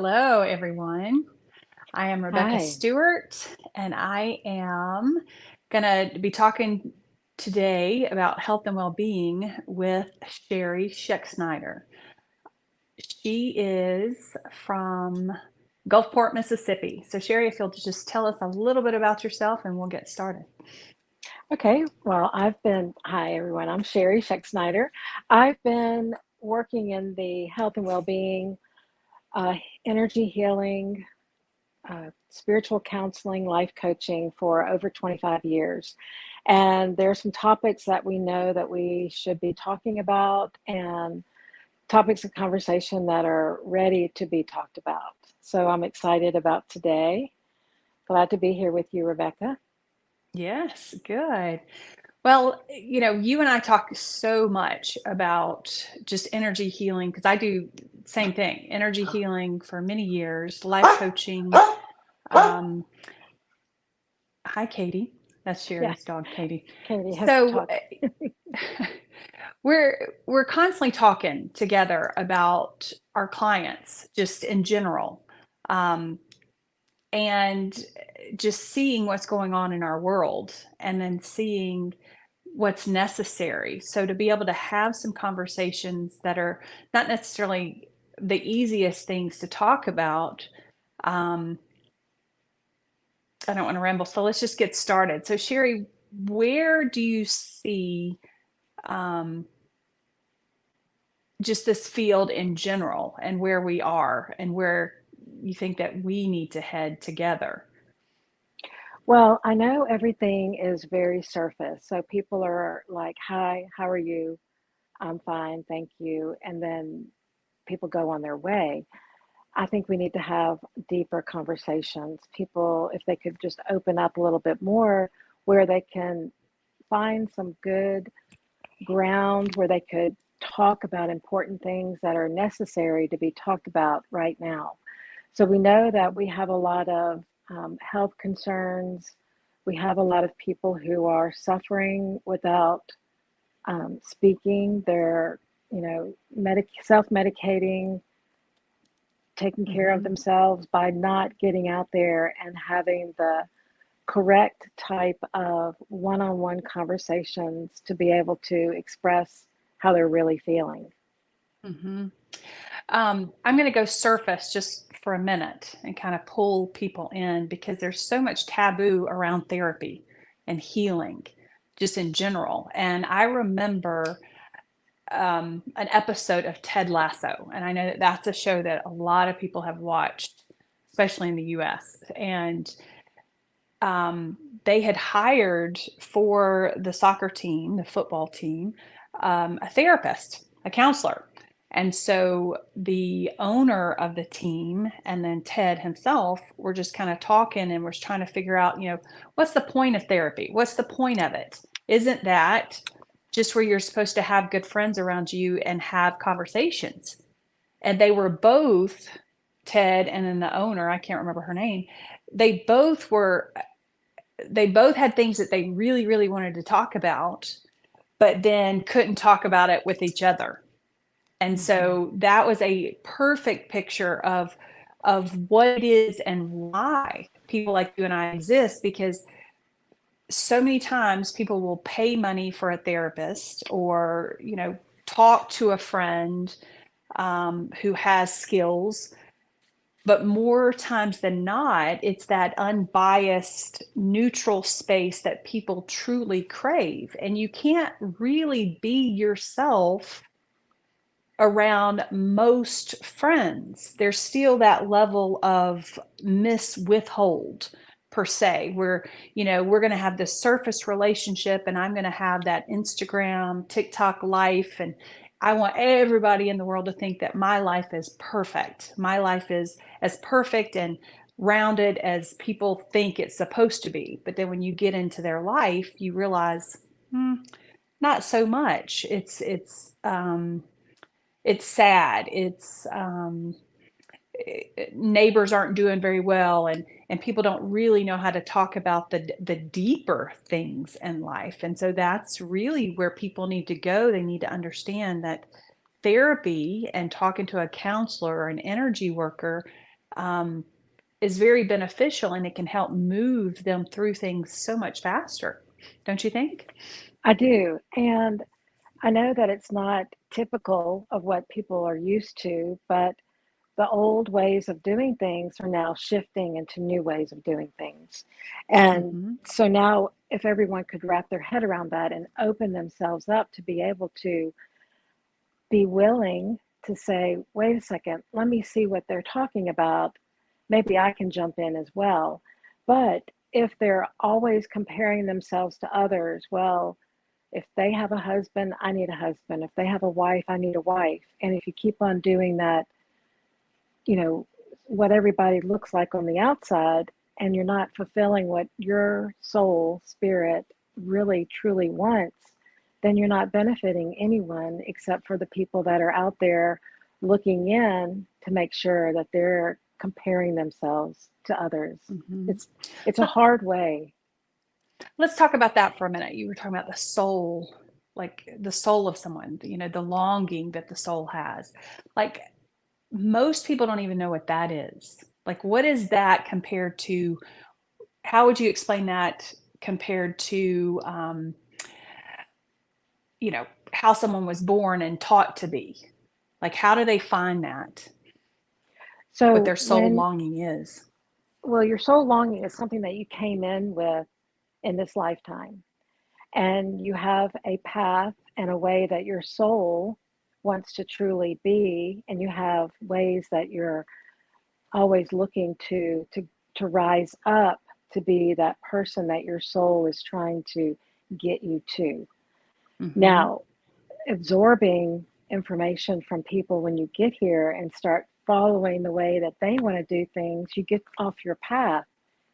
Hello, everyone. I am Rebecca Hi. Stewart, and I am going to be talking today about health and well-being with Sherry Schexnayder. She is from Gulfport, Mississippi. So, Sherry, if you'll just tell us a little bit about yourself and we'll get started. Okay. Well, hi everyone. I'm Sherry Scheck-Snyder. I've been working in the health and well-being, uh, energy healing, spiritual counseling, life coaching for over 25 years. And there are some topics that we know that we should be talking about and topics of conversation that are ready to be talked about. So I'm excited about today. Glad to be here with you, Rebecca. Yes, good. Well, you and I talk so much about just energy healing because I do same thing, energy healing for many years, life coaching. Um, Hi, Katie. That's Yeah, Sherry's dog, Katie. Katie has to So talk. we're constantly talking together about our clients, just in general, um, and just seeing what's going on in our world, and then seeing what's necessary. So to be able to have some conversations that are not necessarily the easiest things to talk about. Um, I don't want to ramble, so let's just get started. So Sherry, where do you see um, just this field in general and where we are and where you think that we need to head together? Well, I know everything is very surface. So people are like, hi, how are you? I'm fine, thank you. And then people go on their way. I think we need to have deeper conversations. People, if they could just open up a little bit more, where they can find some good ground where they could talk about important things that are necessary to be talked about right now. So we know that we have a lot of health concerns. We have a lot of people who are suffering without speaking. They're, self-medicating, taking care of Mm-hmm. themselves by not getting out there and having the correct type of one-on-one conversations to be able to express how they're really feeling. Mm-hmm. I'm going to go surface just for a minute and kind of pull people in because there's so much taboo around therapy and healing just in general. And I remember an episode of Ted Lasso, and I know that that's a show that a lot of people have watched, especially in the US. And they had hired for the soccer team, the football team, a therapist, a counselor. And so the owner of the team and then Ted himself were just kind of talking and was trying to figure out, what's the point of therapy? What's the point of it? Isn't that just where you're supposed to have good friends around you and have conversations? And they were both, Ted and then the owner, I can't remember her name, they both were they both had things that they really, really wanted to talk about, but then couldn't talk about it with each other. And Mm-hmm. so that was a perfect picture of what it is and why people like you and I exist, because so many times people will pay money for a therapist or, talk to a friend who has skills, but more times than not, it's that unbiased, neutral space that people truly crave. And you can't really be yourself around most friends. There's still that level of withhold per se, where, we're going to have this surface relationship and I'm going to have that Instagram, TikTok life. And I want everybody in the world to think that my life is perfect. My life is as perfect and rounded as people think it's supposed to be. But then when you get into their life, you realize, not so much. It's sad. It's neighbors aren't doing very well, and people don't really know how to talk about the deeper things in life. And so that's really where people need to go. They need to understand that therapy and talking to a counselor or an energy worker um, is very beneficial, and it can help move them through things so much faster. Don't you think? I do. And I know that it's not typical of what people are used to, but the old ways of doing things are now shifting into new ways of doing things. And Hmm. so now, if everyone could wrap their head around that and open themselves up to be able to be willing to say, wait a second, let me see what they're talking about. Maybe I can jump in as well. But if they're always comparing themselves to others, well, if they have a husband, I need a husband. If they have a wife, I need a wife. And if you keep on doing that, you know, what everybody looks like on the outside, and you're not fulfilling what your soul, spirit really truly wants, then you're not benefiting anyone except for the people that are out there looking in to make sure that they're comparing themselves to others. Hmm. It's it's a hard way. Let's talk about that for a minute. You were talking about the soul, like the soul of someone, the longing that the soul has. Like, most people don't even know what that is. Like, what is that compared to, how would you explain that compared to, how someone was born and taught to be? Like, how do they find that, what So their soul when longing is? well, your soul longing is something that you came in with in this lifetime. And you have a path and a way that your soul wants to truly be, and you have ways that you're always looking to rise up to be that person that your soul is trying to get you to. Hmm. Now, absorbing information from people when you get here and start following the way that they want to do things, you get off your path.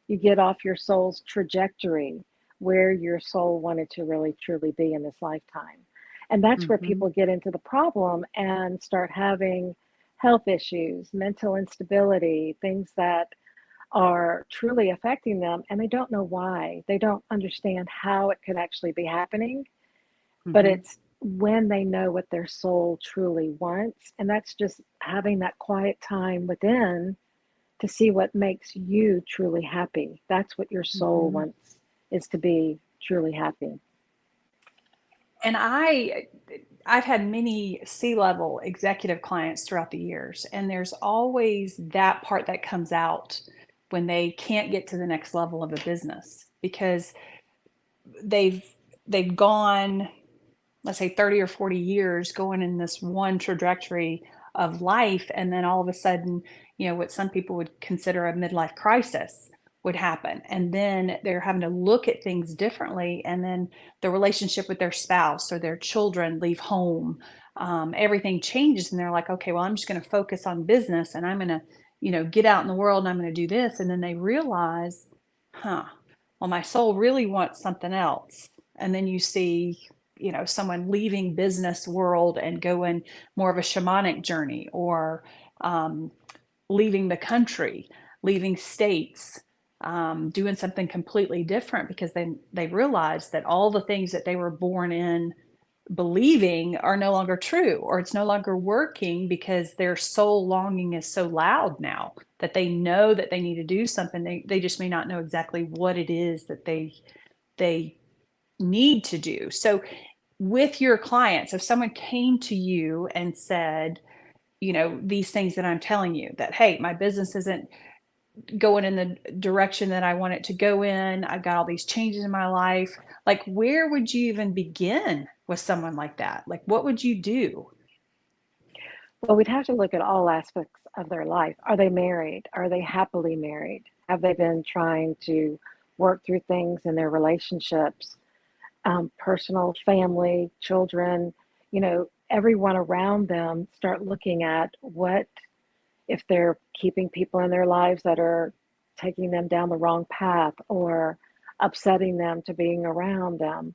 You get off your soul's trajectory where your soul wanted to really truly be in this lifetime. And that's where Hmm. people get into the problem and start having health issues, mental instability, things that are truly affecting them, and they don't know why. They don't understand how it could actually be happening, but Hmm. it's when they know what their soul truly wants. And that's just having that quiet time within to see what makes you truly happy. That's what your soul Hmm. wants, is to be truly happy. And I've had many C-level executive clients throughout the years, and there's always that part that comes out when they can't get to the next level of a business, because they've they've gone, let's say, 30 or 40 years going in this one trajectory of life, and then all of a sudden, what some people would consider a midlife crisis would happen, and then they're having to look at things differently, and then the relationship with their spouse or their children leave home. Everything changes, and they're like, okay, well, I'm just going to focus on business, and I'm going to get out in the world, and I'm going to do this. And then they realize, huh, well, my soul really wants something else. And then you see, someone leaving business world and going more of a shamanic journey, or um, leaving the country, leaving states, doing something completely different, because they realize that all the things that they were born in believing are no longer true, or it's no longer working, because their soul longing is so loud now that they know that they need to do something. They just may not know exactly what it is that they need to do. So with your clients, if someone came to you and said, these things that I'm telling you, that, hey, my business isn't going in the direction that I want it to go in, I've got all these changes in my life, like, where would you even begin with someone like that? Like, what would you do? Well, we'd have to look at all aspects of their life. Are they married? Are they happily married? Have they been trying to work through things in their relationships, personal, family, children, everyone around them? Start looking at what, if they're keeping people in their lives that are taking them down the wrong path or upsetting them to being around them.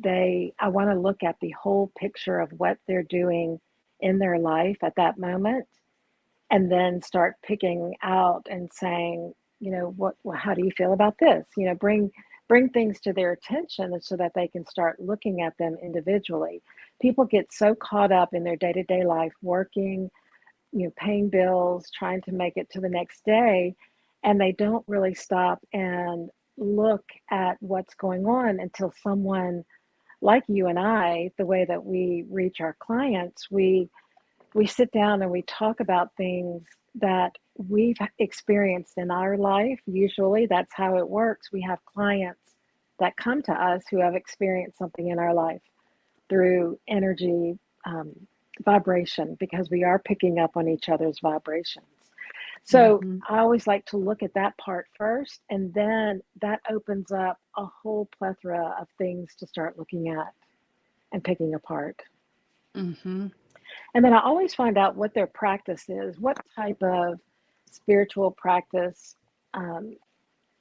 I want to look at the whole picture of what they're doing in their life at that moment, and then start picking out and saying, how do you feel about this? Bring things to their attention so that they can start looking at them individually. People get so caught up in their day-to-day life, working, paying bills, trying to make it to the next day, and they don't really stop and look at what's going on until someone like you and I, the way that we reach our clients, we sit down and we talk about things that we've experienced in our life. Usually that's how it works. We have clients that come to us who have experienced something in our life through energy, um, vibration, because we are picking up on each other's vibrations. So Hmm. I always like to look at that part first, and then that opens up a whole plethora of things to start looking at and picking apart. Hmm. And then I always find out what their practice is, what type of spiritual practice, um,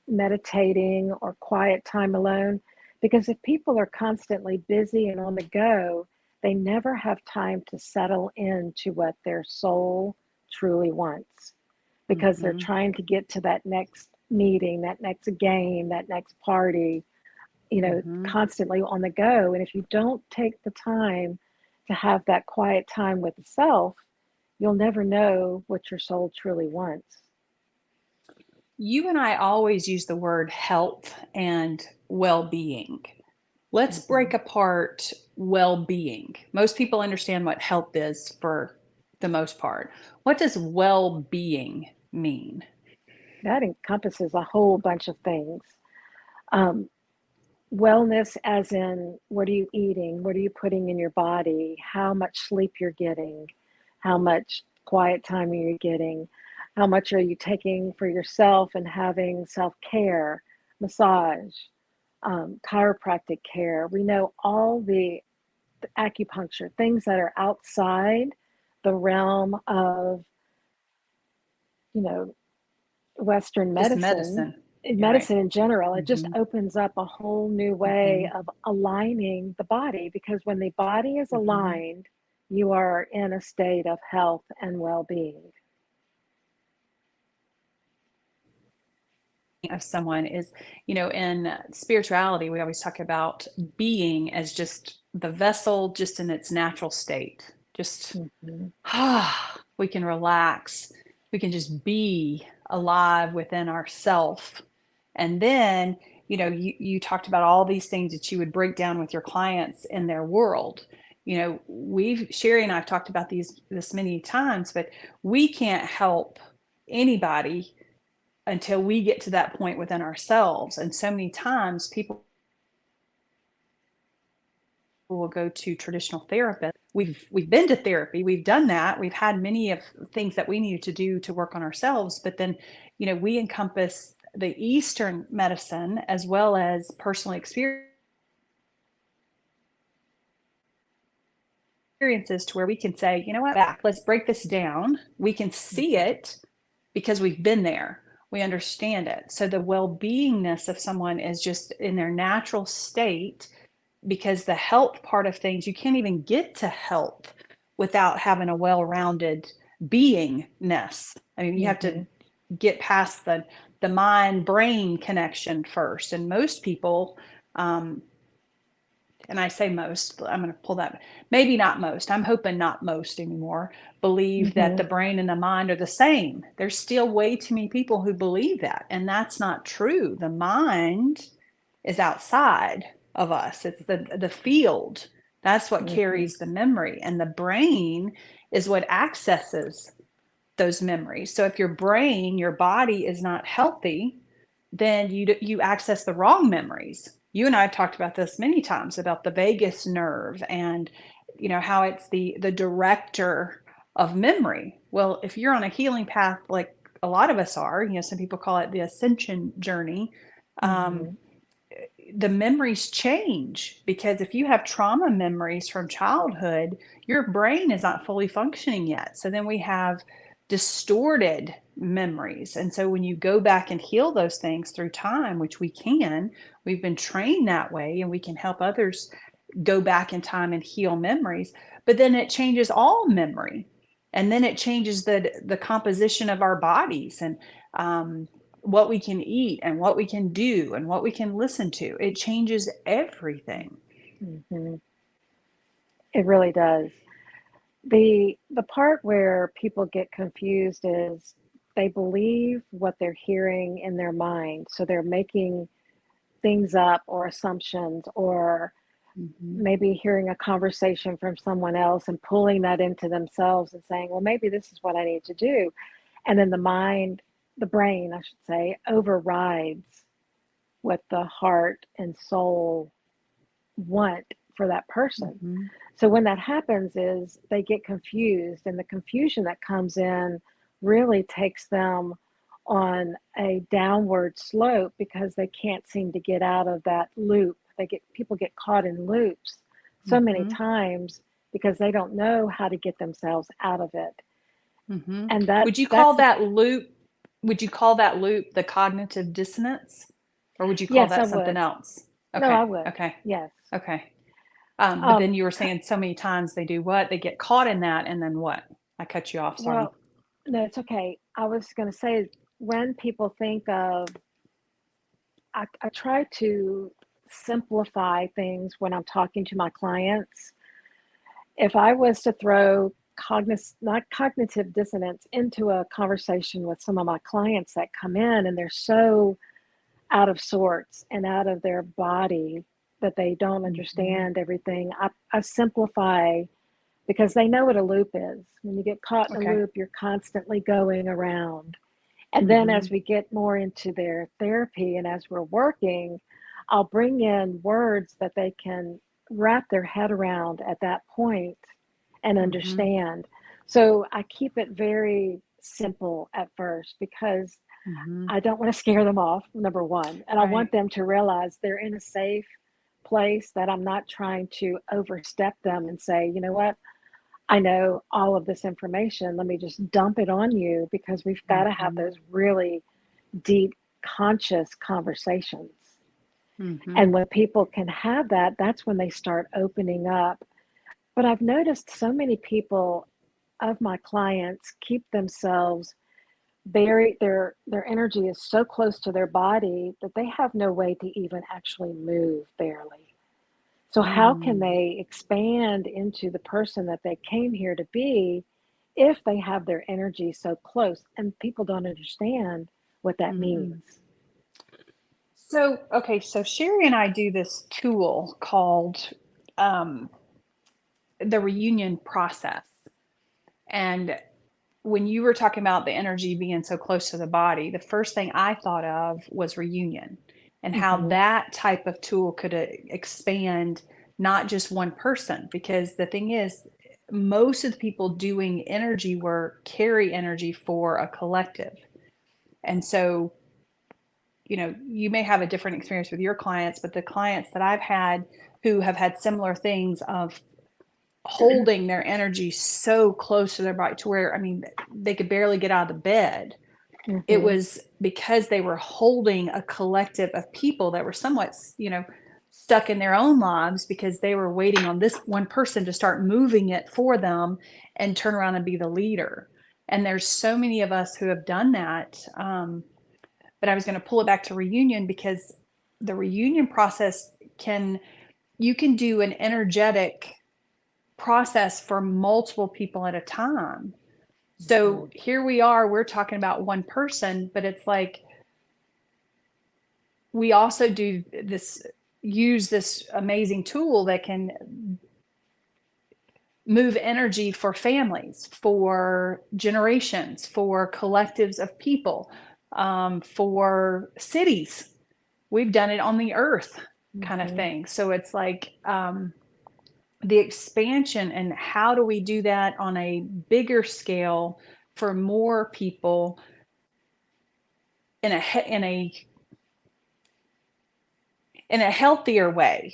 meditating or quiet time alone. Because if people are constantly busy and on the go, they never have time to settle into what their soul truly wants, because they're Hmm. trying to get to that next meeting, that next game, that next party, Hmm. constantly on the go. And if you don't take the time to have that quiet time with the self, you'll never know what your soul truly wants. You and I always use the word health and well-being. Let's break Mhm. apart well-being. Most people understand what health is for the most part. What does well-being mean? That encompasses a whole bunch of things. Um, Wellness, as in, what are you eating? What are you putting in your body? How much sleep you're getting? How much quiet time are you getting? How much are you taking for yourself and having self care, massage, chiropractic care? We know all the acupuncture, things that are outside the realm of, you know, Western Just medicine, medicine. You're right. medicine in general. It just Hmm. opens up a whole new way Hmm. of aligning the body, because when the body is Hmm. aligned, you are in a state of health and well being. Of someone is, in spirituality, we always talk about being as just the vessel, just in its natural state. Just Hmm. we can relax. We can just be alive within ourself. And then, you talked about all these things that you would break down with your clients in their world. Sherry and I've talked about this many times, but we can't help anybody until we get to that point within ourselves. And so many times people will go to traditional therapists. We've been to therapy, we've done that, we've had many of things that we needed to do to work on ourselves, but then we encompass the Eastern medicine as well as personal experiences, to where we can say, you know what, back, let's break this down. We can see Hmm. it because we've been there. We understand it. So the well-beingness of someone is just in their natural state, because the health part of things, you can't even get to health without having a well-rounded beingness. I mean, you have to Hmm. get past the mind brain connection first. And most people, um, and I say most, I'm going to pull that, maybe not most, I'm hoping not most anymore, believe that Hmm. the brain and the mind are the same. There's still way too many people who believe that, and that's not true. The mind is outside of us. It's the field. That's what Hmm. carries the memory, and the brain is what accesses those memories. So if your brain, your body is not healthy, then you access the wrong memories. You and I have talked about this many times, about the vagus nerve, and how it's the director of memory. Well, if you're on a healing path like a lot of us are, some people call it the ascension journey, um, Hmm. the memories change, because if you have trauma memories from childhood, your brain is not fully functioning yet. So then we have distorted memories. And so when you go back and heal those things through time, which we can, we've been trained that way, and we can help others go back in time and heal memories. But then it changes all memory. And then it changes the composition of our bodies, and what we can eat and what we can do and what we can listen to. It changes everything. Hmm. It really does. The part where people get confused is they believe what they're hearing in their mind. So they're making things up or assumptions, or Mhm. maybe hearing a conversation from someone else and pulling that into themselves and saying, well, maybe this is what I need to do. And then the brain, I should say, overrides what the heart and soul want for that person. Mhm. So when that happens is they get confused, and the confusion that comes in really takes them on a downward slope because they can't seem to get out of that loop. People get caught in loops so many Mhm. times because they don't know how to get themselves out of it. Mhm. And Would you call that's that loop would you call that loop the cognitive dissonance? Or would you call yes, I that something would. else? No, Okay. I would. Okay. Yes. Okay. But then Um, you were saying so many times they do what? They get caught in that and then what? I cut you off, sorry. well, no, it's okay. I was going to say, when people think of, I try to simplify things when I'm talking to my clients. If I was to throw not cognitive dissonance into a conversation with some of my clients that come in and they're so out of sorts and out of their body that they don't Mhm. understand everything, I simplify because they know what a loop is. When you get caught in a Okay. loop, you're constantly going around. And then as Mhm. we get more into their therapy and as we're working, I'll bring in words that they can wrap their head around at that point and Mhm. understand. So I keep it very simple at first because Mhm. I don't want to scare them off, number one. And I want Right. them to realize they're in a safe place, that I'm not trying to overstep them and say, you know what, I know all of this information. Let me just dump it on you, because we've got to have Mhm. those really deep, conscious conversations. Mhm. And when people can have that, that's when they start opening up. But I've noticed so many people of my clients keep themselves their energy is so close to their body that they have no way to even actually move, barely. So how can Mm. they expand into the person that they came here to be if they have their energy so close? And people don't understand what that Mm-mm. means. So, okay, so Sherry and I do this tool called um, the reunion process. And when you were talking about the energy being so close to the body, the first thing I thought of was reunion and how Hmm. that type of tool could expand not just one person. Because the thing is, most of the people doing energy work carry energy for a collective. And so, you may have a different experience with your clients, but the clients that I've had who have had similar things of holding their energy so close to their body to where, I mean, they could barely get out of the bed. It Hmm. was because they were holding a collective of people that were somewhat, stuck in their own lives because they were waiting on this one person to start moving it for them and turn around and be the leader. And there's so many of us who have done that. But I was going to pull it back to reunion because the reunion process you can do an energetic process for multiple people at a time. Hmm. So here we are, we're talking about one person, but it's like we also use this amazing tool that can move energy for families, for generations, for collectives of people, for cities. We've done it on the earth kind of Hmm. thing. So it's like the expansion and how do we do that on a bigger scale for more people in a healthier way.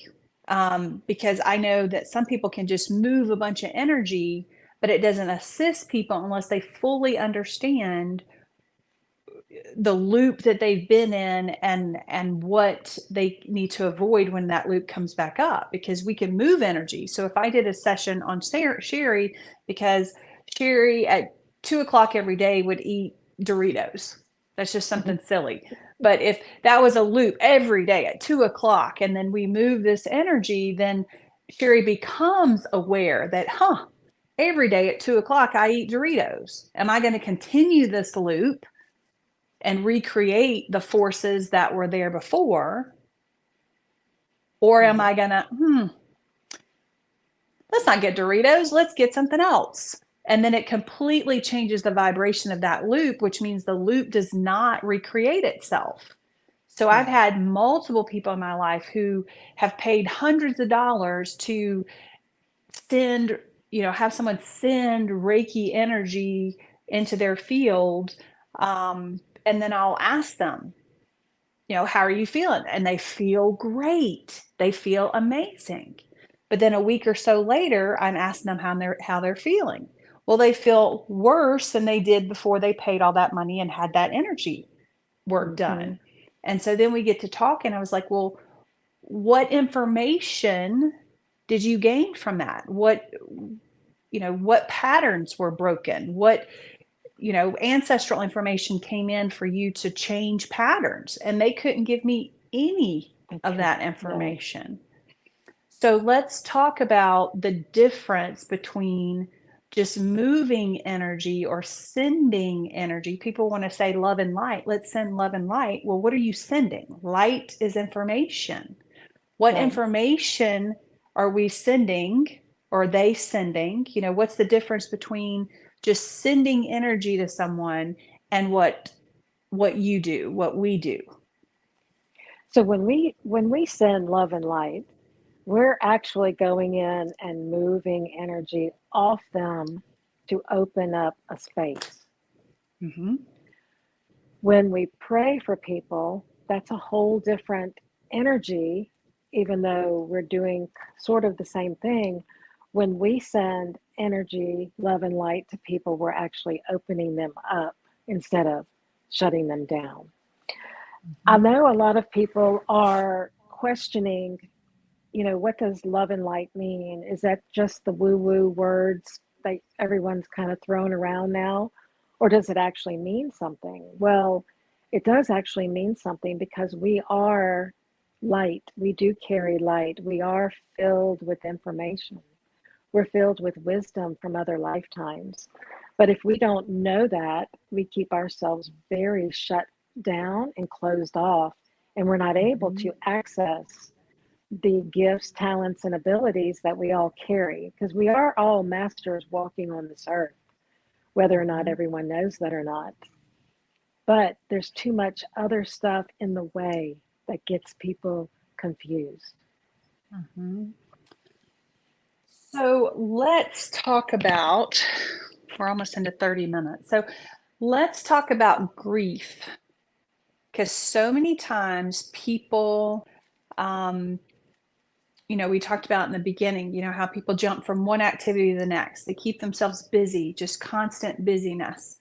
Because I know that some people can just move a bunch of energy, but it doesn't assist people unless they fully understand the loop that they've been in and what they need to avoid when that loop comes back up, because we can move energy. So if I did a session on Sherry, because Sherry at 2 o'clock every day would eat Doritos, that's just Hmm. something silly. But if that was a loop every day at 2 o'clock and then we move this energy, then Sherry becomes aware that, every day at 2 o'clock, I eat Doritos. Am I going to continue this loop and recreate the forces that were there before? Or am I going to, let's not get Doritos, let's get something else. And then it completely changes the vibration of that loop, which means the loop does not recreate itself. So I've had multiple people in my life who have paid hundreds of dollars to send, have someone send Reiki energy into their field. And then I'll ask them, how are you feeling? And they feel great. They feel amazing. But then a week or so later, I'm asking them how they're feeling. Well, they feel worse than they did before they paid all that money and had that energy work done. And so then we get to talk, and I was like, well, what information did you gain from that? What patterns were broken? What, ancestral information came in for you to change patterns? And they couldn't give me any of that information. So let's talk about the difference between just moving energy or sending energy. People want to say love and light. Let's send love and light. Well, what are you sending? Light is information. What information are we sending, or are they sending? What's the difference between just sending energy to someone and what you do, what we do? So when we send love and light, we're actually going in and moving energy off them to open up a space. When we pray for people, that's a whole different energy, even though we're doing sort of the same thing. When we send energy, love, and light to people, we're actually opening them up instead of shutting them down. I know a lot of people are questioning, what does love and light mean? Is that just the woo-woo words that everyone's kind of thrown around now? Or does it actually mean something? Well, it does actually mean something, because we are light. We do carry light. We are filled with information. We're filled with wisdom from other lifetimes. But if we don't know that, we keep ourselves very shut down and closed off, and we're not able to access the gifts, talents, and abilities that we all carry, because we are all masters walking on this earth, whether or not everyone knows that or not. But there's too much other stuff in the way that gets people confused. So let's talk about, we're almost into 30 minutes. So let's talk about grief, because so many times people, we talked about in the beginning, how people jump from one activity to the next. They keep themselves busy, just constant busyness,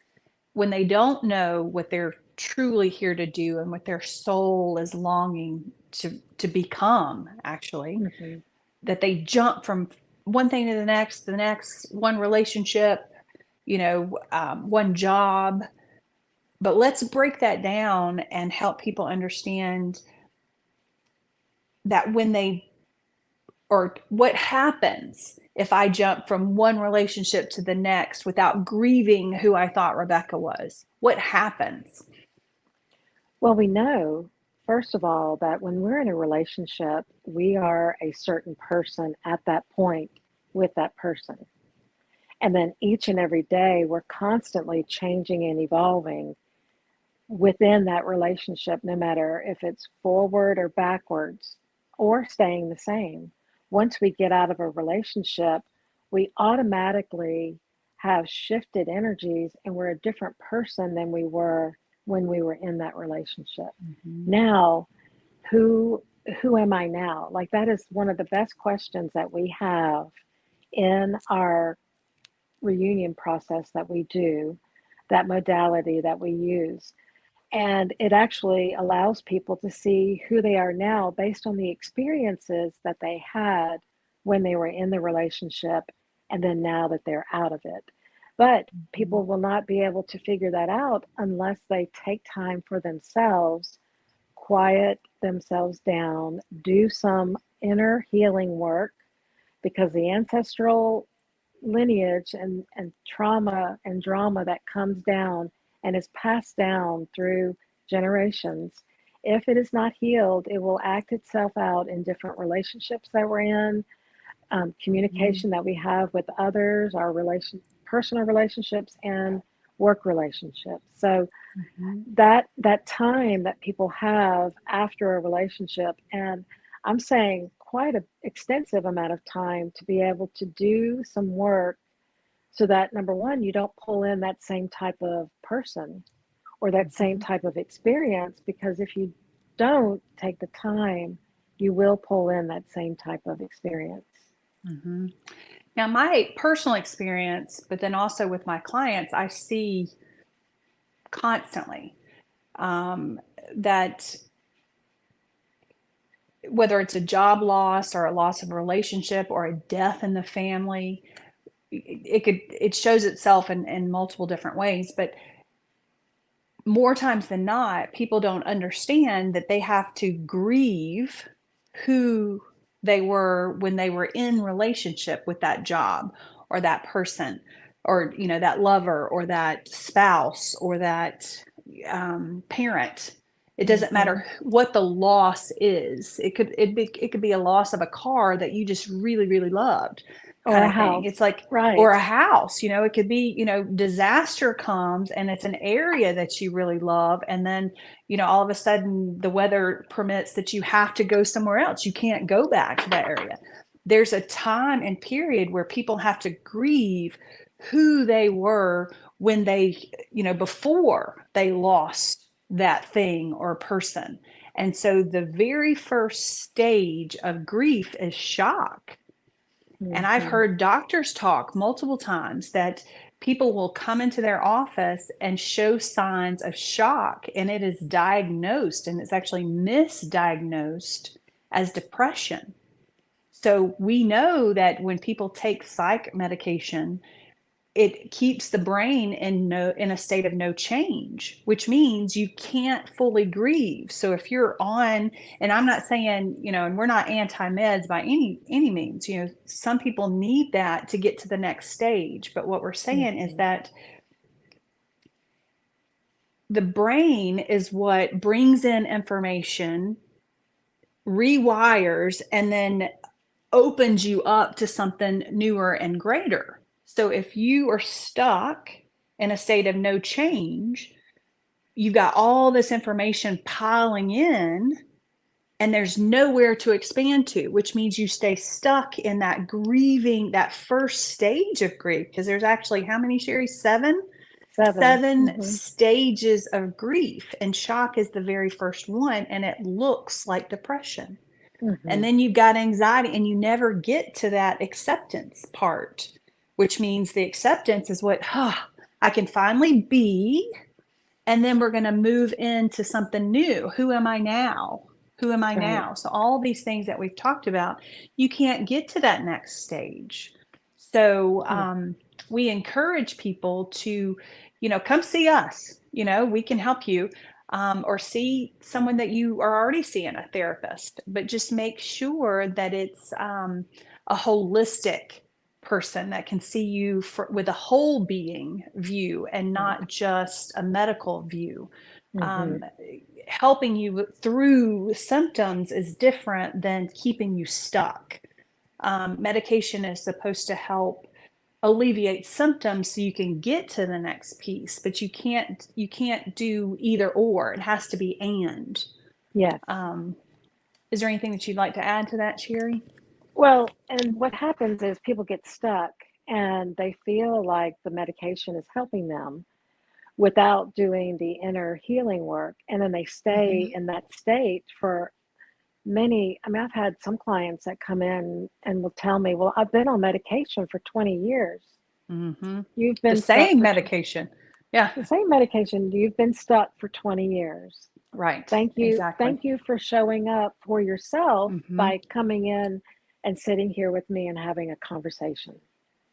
when they don't know what they're truly here to do and what their soul is longing to become, actually. That they jump from one thing to the next, one relationship, one job. But let's break that down and help people understand that what happens if I jump from one relationship to the next without grieving who I thought Rebecca was. What happens? Well, we know, first of all, that when we're in a relationship, we are a certain person at that point with that person. And then each and every day, we're constantly changing and evolving within that relationship, no matter if it's forward or backwards or staying the same. Once we get out of a relationship, we automatically have shifted energies, and we're a different person than we were when we were in that relationship. Now, who am I now? Like, that is one of the best questions that we have in our reunion process that we do, that modality that we use. And it actually allows people to see who they are now based on the experiences that they had when they were in the relationship, and then now that they're out of it. But people will not be able to figure that out unless they take time for themselves, quiet themselves down, do some inner healing work, because the ancestral lineage and trauma and drama that comes down and is passed down through generations, if it is not healed, it will act itself out in different relationships that we're in, Mhm. communication that we have with others, our personal relationships, and work relationships. So Mhm. that time that people have after a relationship, and I'm saying quite a extensive amount of time to be able to do some work so that number one, you don't pull in that same type of person or that same Mhm. type of experience, because if you don't take the time, you will pull in that same type of experience. Mhm. Now, my personal experience, but then also with my clients, I see constantly um, that whether it's a job loss or a loss of a relationship or a death in the family, it shows itself in multiple different ways. But more times than not, people don't understand that they have to grieve who they were when they were in relationship with that job or that person or that lover or that spouse or that parent. It doesn't Hmm. matter what the loss is. It could be a loss of a car that you just really really loved, Or kind a of thing. house, It's like, or right? a house, it could be, disaster comes and it's an area that you really love. And then, all of a sudden the weather permits that you have to go somewhere else. You can't go back to that area. There's a time and period where people have to grieve who they were when they, before they lost that thing or person. And so the very first stage of grief is shock. And I've Hmm. heard doctors talk multiple times that people will come into their office and show signs of shock, and it is diagnosed, and it's actually misdiagnosed as depression. So we know that when people take psych medication, it keeps the brain in a state of no change, which means you can't fully grieve. So if you're on, and I'm not saying, and we're not anti-meds by any means, some people need that to get to the next stage. But what we're saying is Hmm. that the brain is what brings in information, rewires, and then opens you up to something newer and greater. So if you are stuck in a state of no change, you've got all this information piling in and there's nowhere to expand to, which means you stay stuck in that grieving, that first stage of grief. Because there's actually how many, Sherry? Seven? Seven. Seven Hmm. stages of grief. And shock is the very first one, and it looks like depression. And Hmm. then you've got anxiety, and you never get to that acceptance part, which means the acceptance is what, I can finally be. And then we're going to move into something new. Who am I now? Who am I Right. now? So, all these things that we've talked about, you can't get to that next stage. So, Hmm. we encourage people to, come see us. We can help you, or see someone that you are already seeing, a therapist, but just make sure that it's a holistic person that can see you with a whole being view and not just a medical view. Hmm. Um, Helping you through symptoms is different than keeping you stuck. Medication is supposed to help alleviate symptoms so you can get to the next piece, but you can't do either or. It has to be and. Yes. Um, is there anything that you'd like to add to that, Sherry? Well, and what happens is people get stuck and they feel like the medication is helping them without doing the inner healing work. And then they stay Mm-hmm. in that state for many. I mean, I've had some clients that come in and will tell me, well, I've been on medication for 20 years. Mm-hmm. You've The been stuck same for medication. Yeah. the same medication. You've been stuck for 20 years. Right. Thank you. Exactly. Thank you for showing up for yourself Mm-hmm. by coming in and sitting here with me and having a conversation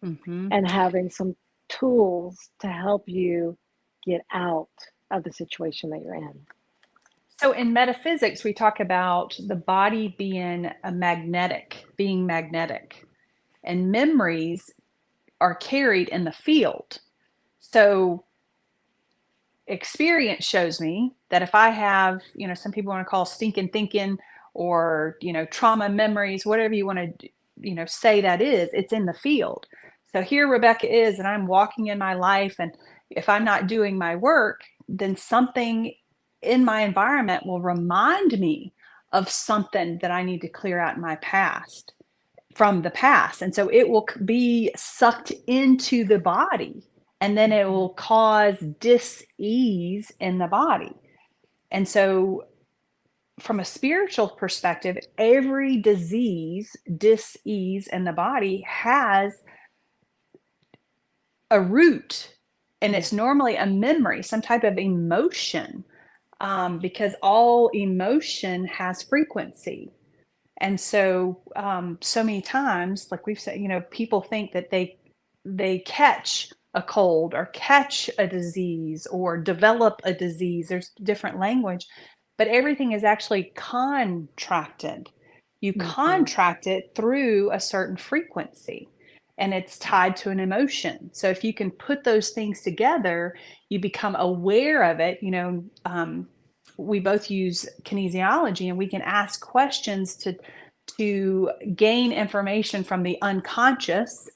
Mm-hmm. and having some tools to help you get out of the situation that you're in. So in metaphysics, we talk about the body being magnetic, and memories are carried in the field. So experience shows me that if I have, some people want to call stinking thinking or, trauma memories, whatever you want to, say that is, it's in the field. So here Rebecca is, and I'm walking in my life. And if I'm not doing my work, then something in my environment will remind me of something that I need to clear out in my past from the past. And so it will be sucked into the body, and then it will cause dis-ease in the body. And so from a spiritual perspective, every disease, dis-ease in the body has a root, and it's normally a memory, some type of emotion, because all emotion has frequency. And so, so many times, like we've said, people think that they catch a cold or catch a disease or develop a disease. There's different language, but everything is actually contracted. You contract it through a certain frequency, and it's tied to an emotion. So if you can put those things together, you become aware of it. We both use kinesiology, and we can ask questions to gain information from the unconscious,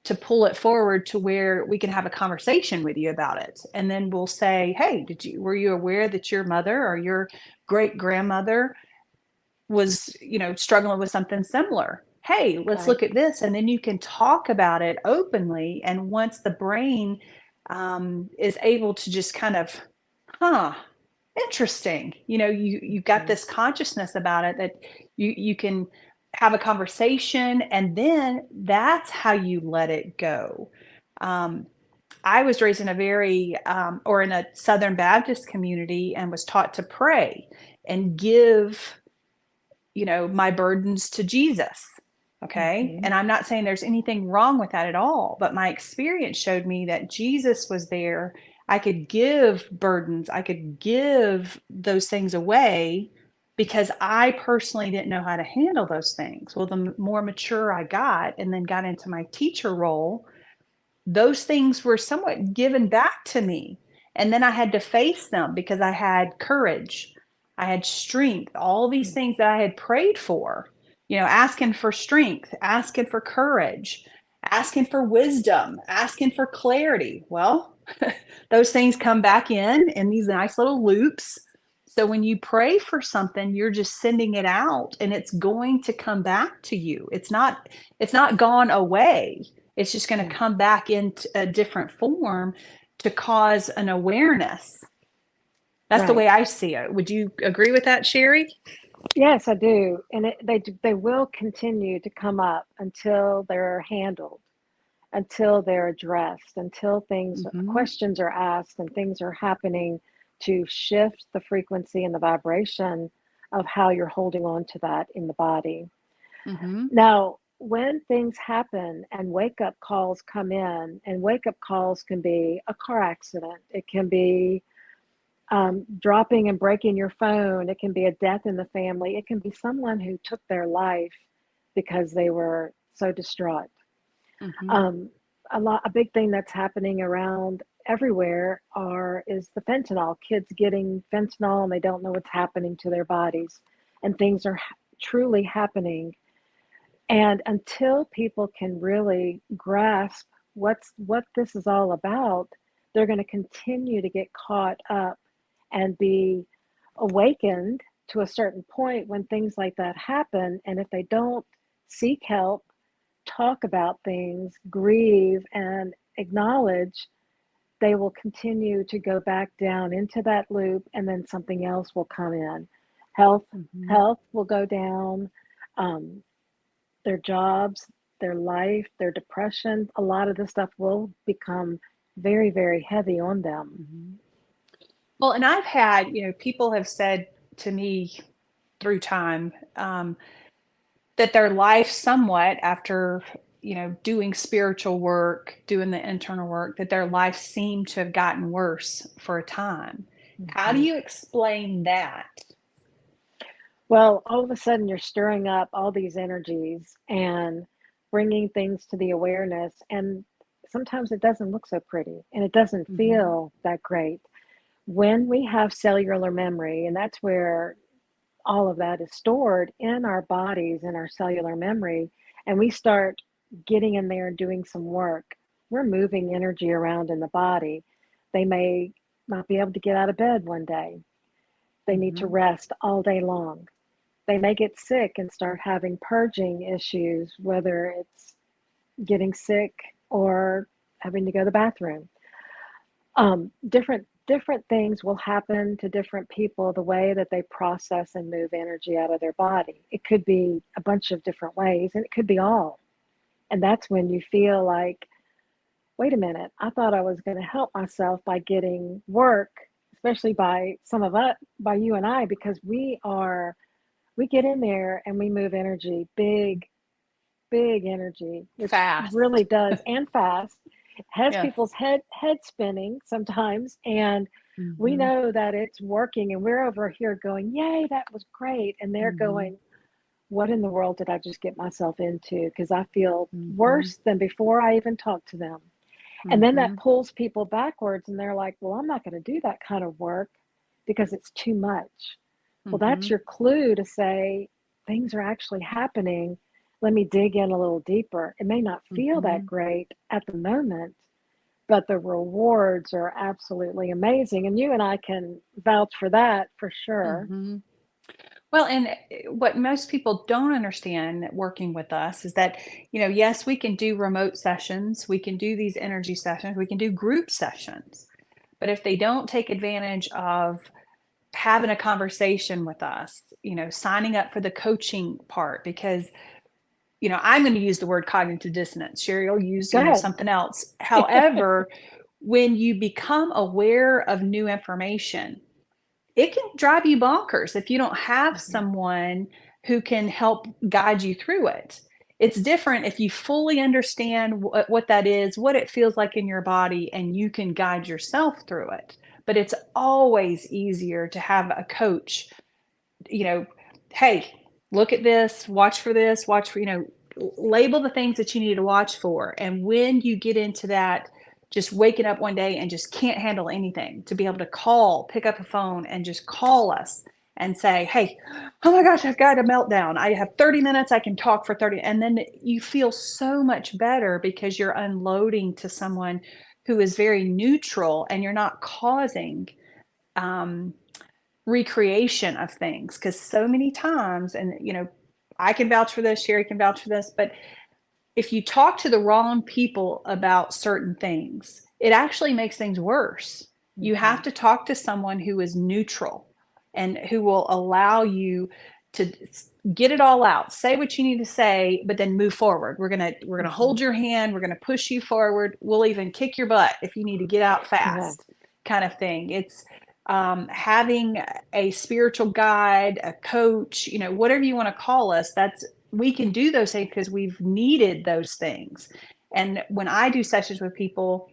to pull it forward to where we can have a conversation with you about it. And then we'll say, hey, were you aware that your mother or your great grandmother was, struggling with something similar? Hey, let's look at this. And then you can talk about it openly. And once the brain is able to just kind of, interesting, you got this consciousness about it, that you can have a conversation, and then that's how you let it go. I was raised in a very or in a Southern Baptist community, and was taught to pray and give my burdens to Jesus. Okay. And I'm not saying there's anything wrong with that at all, but my experience showed me that Jesus was there. I could give burdens, I could give those things away, because I personally didn't know how to handle those things. Well, the more mature I got and then got into my teacher role, those things were somewhat given back to me. And then I had to face them because I had courage, I had strength, all these things that I had prayed for, asking for strength, asking for courage, asking for wisdom, asking for clarity. Well, those things come back in these nice little loops. So when you pray for something, you're just sending it out, and it's going to come back to you. It's not gone away. It's just going to come back in a different form to cause an awareness. That's the way I see it. Would you agree with that, Sherry? Yes, I do. And they will continue to come up until they're handled, until they're addressed, until questions are asked and things are happening to shift the frequency and the vibration of how you're holding on to that in the body. Now, when things happen and wake up calls come in, and wake up calls can be a car accident, it can be dropping and breaking your phone, it can be a death in the family, it can be someone who took their life because they were so distraught. A big thing that's happening around everywhere is the fentanyl. Kids getting fentanyl and they don't know what's happening to their bodies, and things are truly happening. And until people can really grasp what this is all about, they're going to continue to get caught up and be awakened to a certain point when things like that happen. And if they don't seek help, talk about things, grieve, and acknowledge, they will continue to go back down into that loop, and then something else will come in. Health will go down, their jobs, their life, their depression, a lot of this stuff will become very, very heavy on them. Well, and I've had, people have said to me through time, that their life somewhat after, doing spiritual work, doing the internal work, that their life seemed to have gotten worse for a time. How do you explain that? Well, all of a sudden you're stirring up all these energies and bringing things to the awareness. And sometimes it doesn't look so pretty and it doesn't Mhm. feel that great. When we have cellular memory, and that's where all of that is stored in our bodies, in our cellular memory, and we start getting in there and doing some work, we're moving energy around in the body. They may not be able to get out of bed one day. They need to Mhm. rest all day long. They may get sick and start having purging issues, whether it's getting sick or having to go to the bathroom. Different things will happen to different people the way that they process and move energy out of their body. It could be a bunch of different ways, and it could be all. And that's when you feel like, wait a minute, I thought I was going to help myself by getting work, especially by some of us, by you and I, because we get in there and we move energy, big energy, which really Fast. does, and fast, has people's Yes. head spinning sometimes, and we Mhm. know that it's working, and we're over here going, "Yay, that was great," and they're Mhm. going, "What in the world did I just get myself into? Because I feel Mhm. worse than before I even talked to them." And then that Mhm. pulls people backwards, and they're like, "Well, I'm not going to do that kind of work because it's too much." Well, that's Mhm. your clue to say things are actually happening. Let me dig in a little deeper. It may not feel that Mhm. great at the moment, but the rewards are absolutely amazing. And you and I can vouch for that for sure. Mhm. Well, and what most people don't understand working with us is that, yes, we can do remote sessions, we can do these energy sessions, we can do group sessions. But if they don't take advantage of having a conversation with us, signing up for the coaching part, because, I'm going to use the word cognitive dissonance. Sherry will use, Go ahead. something else. However, when you become aware of new information, it can drive you bonkers if you don't have Mhm. someone who can help guide you through it. It's different if you fully understand what that is, what it feels like in your body, and you can guide yourself through it. But it's always easier to have a coach, you know, hey, look at this, watch for, label the things that you need to watch for. And when you get into that, just waking up one day and just can't handle anything, to be able to pick up a phone and just call us and say, hey, oh my gosh, I've got a meltdown. I have 30 minutes. I can talk for 30. And then you feel so much better because you're unloading to someone who is very neutral and you're not causing um, recreation of things. Because so many times, and I can vouch for this, Sherry can vouch for this, but if you talk to the wrong people about certain things, it actually makes things worse. You have Mhm. to talk to someone who is neutral and who will allow you to get it all out, say what you need to say, but then move forward. We're gonna hold Mhm. your hand, we're gonna push you forward, we'll even kick your butt if you need to get out Yeah. fast, kind of thing. It's having a spiritual guide, a coach, whatever you want to call us. That's We can do those things because we've needed those things. And when I do sessions with people,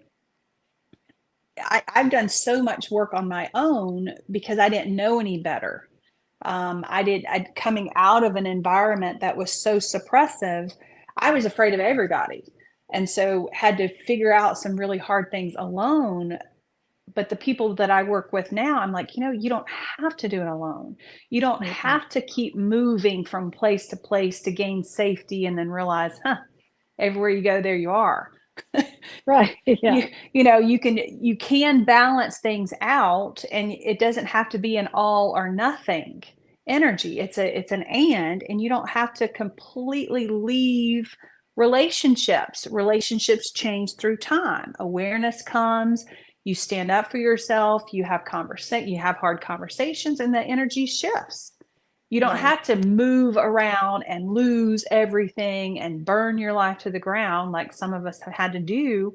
I've done so much work on my own because I didn't know any better. I coming out of an environment that was so suppressive, I was afraid of everybody. And so had to figure out some really hard things alone. But the people that I work with now, I'm like, you don't have to do it alone. You don't Mm-mm. have to keep moving from place to place to gain safety and then realize, everywhere you go, there you are. Right. Yeah. You can balance things out, and it doesn't have to be an all or nothing energy. It's an and you don't have to completely leave relationships change through time. Awareness comes, you stand up for yourself, you have hard conversations, and the energy shifts. You don't Right. have to move around and lose everything and burn your life to the ground like some of us have had to do.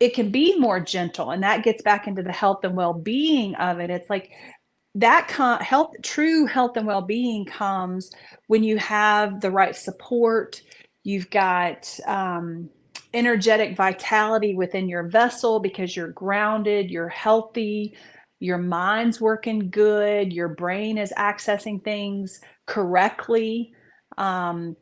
It can be more gentle, and that gets back into the health and well-being of it. It's like that true health and well-being comes when you have the right support. You've got energetic vitality within your vessel because you're grounded, you're healthy, your mind's working good, your brain is accessing things correctly. um,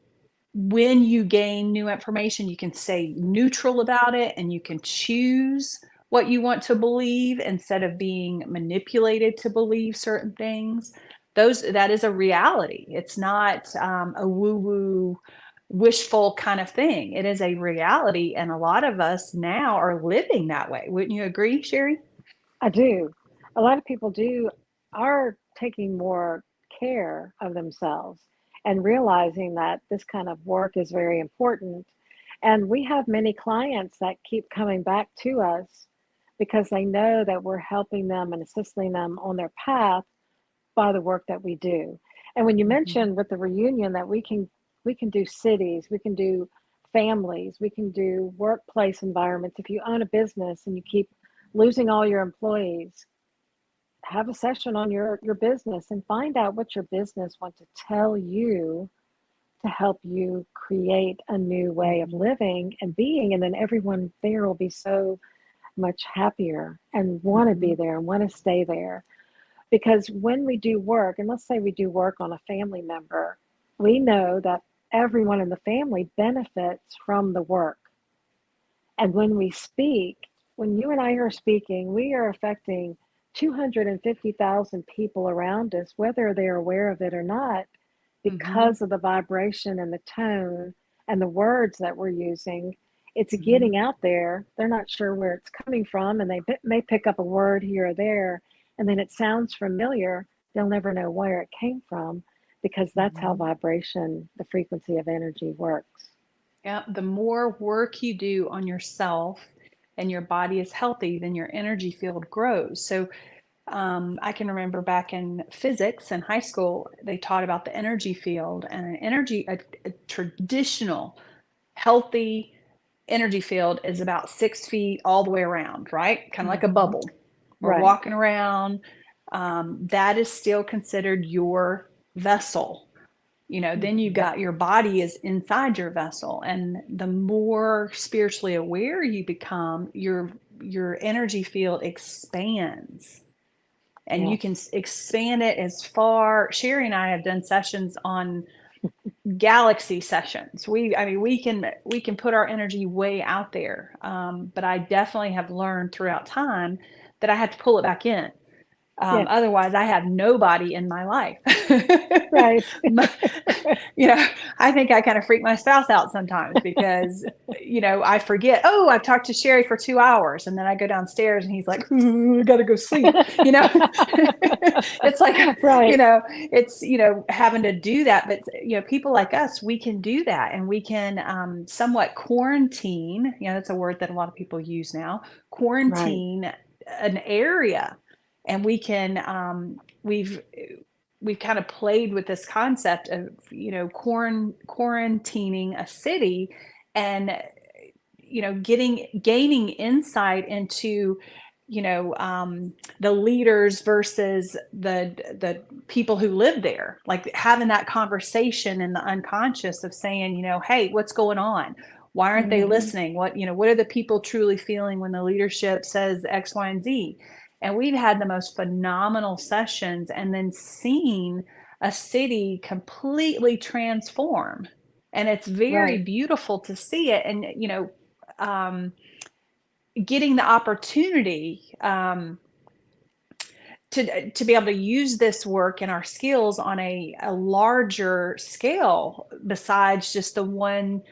when you gain new information, you can stay neutral about it and you can choose what you want to believe instead of being manipulated to believe certain things. That is a reality. It's not a woo-woo wishful kind of thing. It is a reality, and a lot of us now are living that way. Wouldn't you agree, Sherry? I do. A lot of people do are taking more care of themselves and realizing that this kind of work is very important. And we have many clients that keep coming back to us because they know that we're helping them and assisting them on their path by the work that we do. And when you Mhm. mentioned with the reunion that we can do cities, we can do families, we can do workplace environments. If you own a business and you keep losing all your employees, have a session on your business and find out what your business wants to tell you to help you create a new way of Mhm. living and being, and then everyone there will be so much happier and want to be Mhm. there and want to stay there. Because when we do work, and let's say we do work on a family member, we know that everyone in the family benefits from the work. And when we speak, when you and I are speaking, we are affecting 250,000 people around us, whether they're aware of it or not, Mhm. because of the vibration and the tone and the words that we're using. It's Mhm. getting out there. They're not sure where it's coming from, and they may pick up a word here or there, and then it sounds familiar. They'll never know where it came from because that's how Mhm. vibration, the frequency of energy works. Yeah, the more work you do on yourself and your body is healthy, then your energy field grows. So I can remember back in physics in high school, they taught about the energy field and a traditional healthy energy field is about 6 feet all the way around, right? Kind of like a Hmm. bubble. We're Right, walking around. That is still considered your vessel. Then you hmm, got your body is inside your vessel, and the more spiritually aware you become, your energy field expands, and you can yes, expand it as far. Sherry and I have done sessions on galaxy sessions. We can put our energy way out there, but I definitely have learned throughout time that I have to pull it back in. yes, Otherwise, I have nobody in my life. right. But, you know, I think I kind of freak my spouse out sometimes because, I forget, oh, I've talked to Sherry for 2 hours. And then I go downstairs and he's like, I got to go sleep. It's like, Right, having to do that. But, people like us, we can do that and we can somewhat quarantine. That's a word that a lot of people use now, right, quarantine an area, and we've kind of played with this concept of quarantining a city, and gaining insight into the leaders versus the people who live there, like having that conversation in the unconscious of saying, hey, what's going on? Why aren't they hmm, listening? What are the people truly feeling when the leadership says X, Y, and Z? And we've had the most phenomenal sessions, and then seen a city completely transform. And it's very right, beautiful to see it. And, um, getting the opportunity to be able to use this work and our skills on a larger scale, besides just the onesie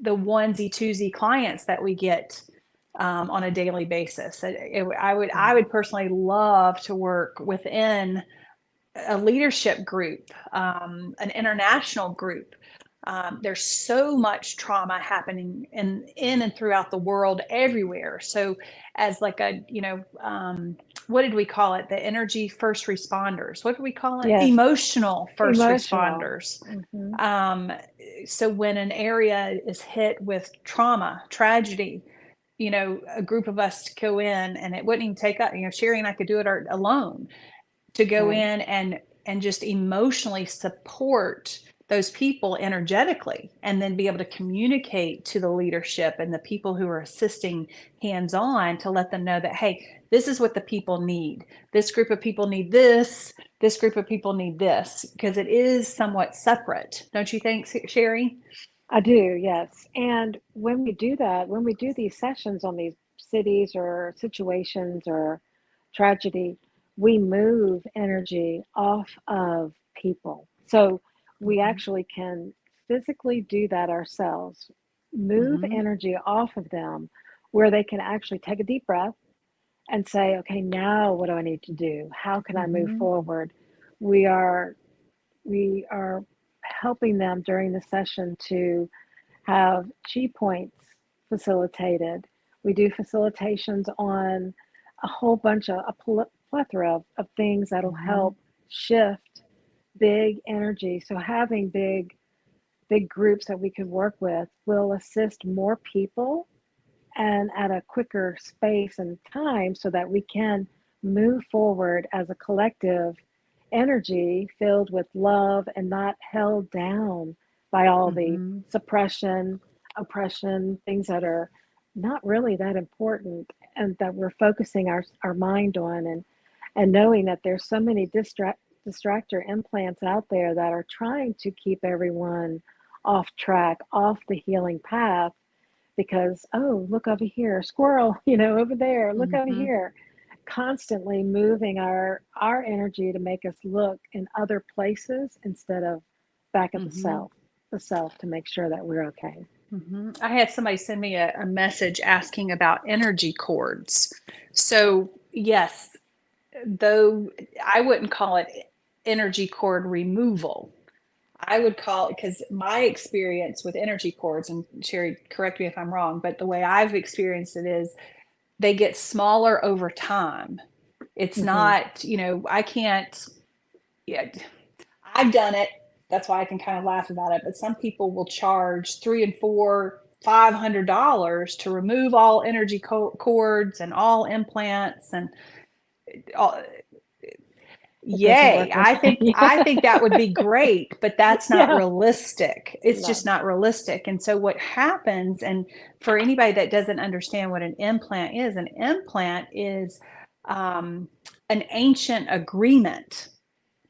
twosie clients that we get on a daily basis. I would personally love to work within a leadership group, an international group. There's so much trauma happening in and throughout the world, everywhere. So, as like what did we call it? The energy first responders. What do we call it? yes, Emotional first emotional. responders. Hmm. Um, so when an area is hit with trauma, tragedy, a group of us to go in, and it wouldn't even take up. Sherry and I could do it alone, to go Right, in and just emotionally support those people energetically and then be able to communicate to the leadership and the people who are assisting hands on to let them know that, hey, this is what the people need. This group of people need this. This group of people need this, because it is somewhat separate. Don't you think, Sherry? I do, yes. And when we do that, when we do these sessions on these cities or situations or tragedy, we move energy off of people. So we Mm-hmm. actually can physically do that ourselves, move Mm-hmm. energy off of them where they can actually take a deep breath and say, okay, now what do I need to do? How can I move Mm-hmm. forward? We are we are helping them during the session to have chi points facilitated. We do facilitations on a whole bunch of a plethora of things that'll Mm-hmm. help shift big energy. So having big groups that we could work with will assist more people and at a quicker space and time so that we can move forward as a collective energy filled with love and not held down by all the Mm-hmm. suppression, oppression, things that are not really that important and that we're focusing our mind on and knowing that there's so many distractor implants out there that are trying to keep everyone off track, off the healing path because, oh, look over here, squirrel, over there, look over Mm-hmm. here. Constantly moving our energy to make us look in other places instead of back at Mm-hmm. the self to make sure that we're okay. Mm-hmm. I had somebody send me a message asking about energy cords. So, yes, though I wouldn't call it energy cord removal. I would call it, because my experience with energy cords, and Sherry, correct me if I'm wrong, but the way I've experienced it is they get smaller over time. It's Hmm. not, I can't, yeah, I've done it. That's why I can kind of laugh about it. But some people will charge $300 and $500 to remove all energy cords and all implants and all. It doesn't Yay. work the I think that would be great, but that's not Yeah, realistic. It's just no. not realistic. And so what happens, and for anybody that doesn't understand what an implant is um, an ancient agreement.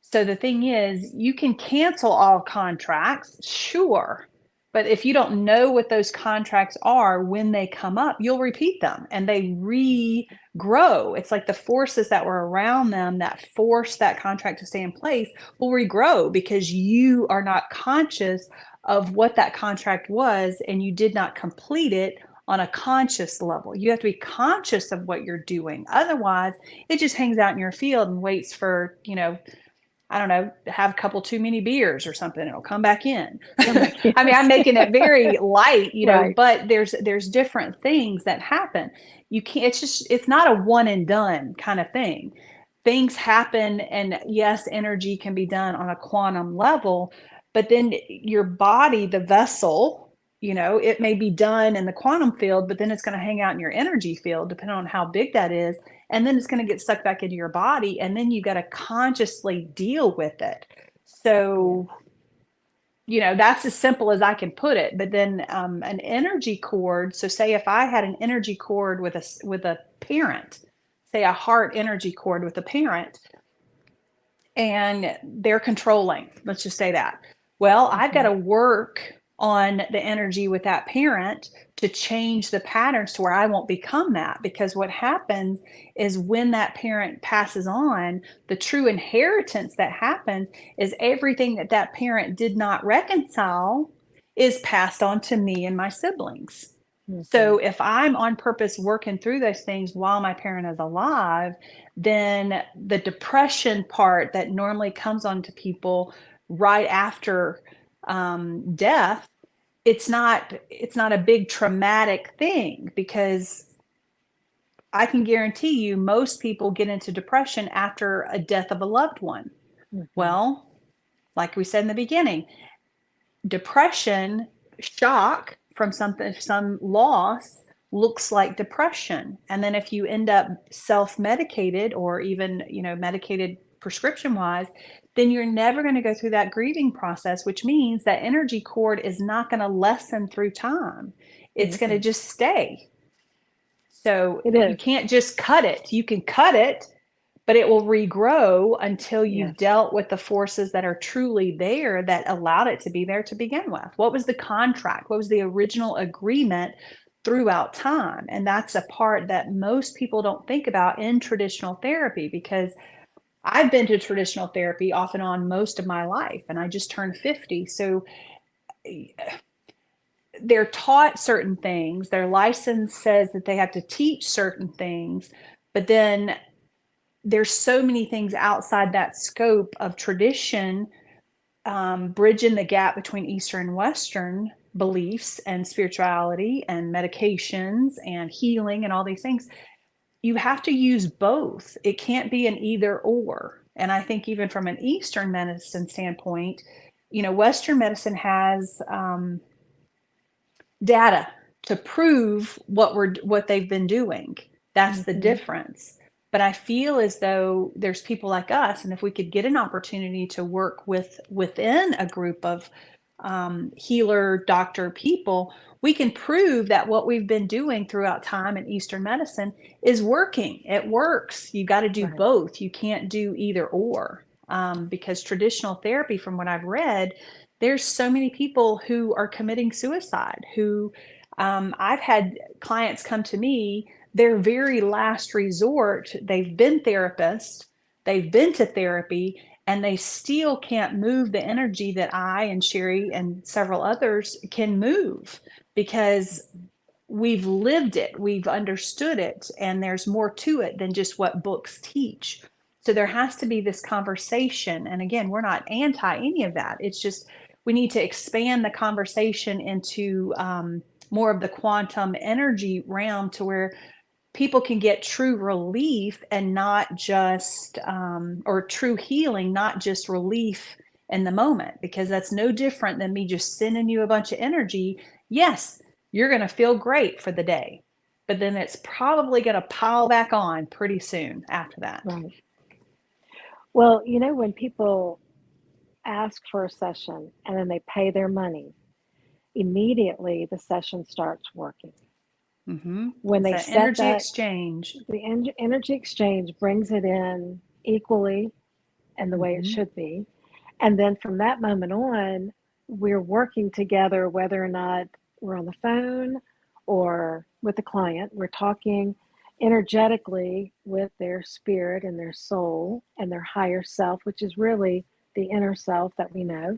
So the thing is, you can cancel all contracts, sure. But if you don't know what those contracts are when they come up, you'll repeat them and they regrow. It's like the forces that were around them that force that contract to stay in place will regrow because you are not conscious of what that contract was and you did not complete it on a conscious level. You have to be conscious of what you're doing. Otherwise, it just hangs out in your field and waits for, I don't know, have a couple too many beers or something, it'll come back in. Come back, I mean, I'm yes. making it very light, Right. but there's different things that happen. You can't, it's not a one and done kind of thing. Things happen, and yes, energy can be done on a quantum level, but then your body, the vessel, it may be done in the quantum field, but then it's going to hang out in your energy field, depending on how big that is. And then it's going to get sucked back into your body. And then you got to consciously deal with it. Yeah. So, that's as simple as I can put it. But then an energy cord. So say if I had an energy cord with a parent, say a heart energy cord with a parent, and they're controlling, let's just say that. Well, I've got Hmm. to work on the energy with that parent to change the patterns to where I won't become that. Because what happens is when that parent passes on, the true inheritance that happens is everything that that parent did not reconcile is passed on to me and my siblings. Hmm. So if I'm on purpose working through those things while my parent is alive, then the depression part that normally comes onto people right after death, it's not a big traumatic thing, because I can guarantee you most people get into depression after a death of a loved one. Hmm. Well, like we said in the beginning, depression, shock from something, some loss, looks like depression. And then if you end up self-medicated or even, medicated prescription wise, then you're never going to go through that grieving process, which means that energy cord is not going to lessen through time. It's going to Mm-mm. just stay. So It you is. can't just cut it. You can cut it, but it will regrow until you've Yes. dealt with the forces that are truly there that allowed it to be there to begin with. What was the contract? What was the original agreement throughout time? And that's a part that most people don't think about in traditional therapy, because I've been to traditional therapy off and on most of my life, and I just turned 50. So they're taught certain things. Their license says that they have to teach certain things, but then there's so many things outside that scope of tradition, bridging the gap between Eastern and Western beliefs and spirituality and medications and healing and all these things. You have to use both. It can't be an either or. And I think even from an Eastern medicine standpoint, Western medicine has data to prove what they've been doing. That's the Mm-hmm. difference. But I feel as though there's people like us, and if we could get an opportunity to work within a group of healer, doctor people, we can prove that what we've been doing throughout time in Eastern medicine is working. It works. You got to do Right. both. You can't do either or, because traditional therapy, from what I've read, there's so many people who are committing suicide, who I've had clients come to me, their very last resort, they've been therapists, they've been to therapy, and they still can't move the energy that I and Sherry and several others can move, because we've lived it, we've understood it, and there's more to it than just what books teach. So there has to be this conversation. And again, we're not anti any of that. It's just we need to expand the conversation into more of the quantum energy realm, to where people can get true relief and not just, or true healing, not just relief in the moment, because that's no different than me just sending you a bunch of energy. Yes, you're going to feel great for the day, but then it's probably going to pile back on pretty soon after that. Right. Well, when people ask for a session and then they pay their money, immediately the session starts working. Mm-hmm. When It's they that set energy that, exchange. the energy exchange brings it in equally and the way it Mm-hmm. should be. And then from that moment on, we're working together, whether or not we're on the phone or with the client. We're talking energetically with their spirit and their soul and their higher self, which is really the inner self that we know.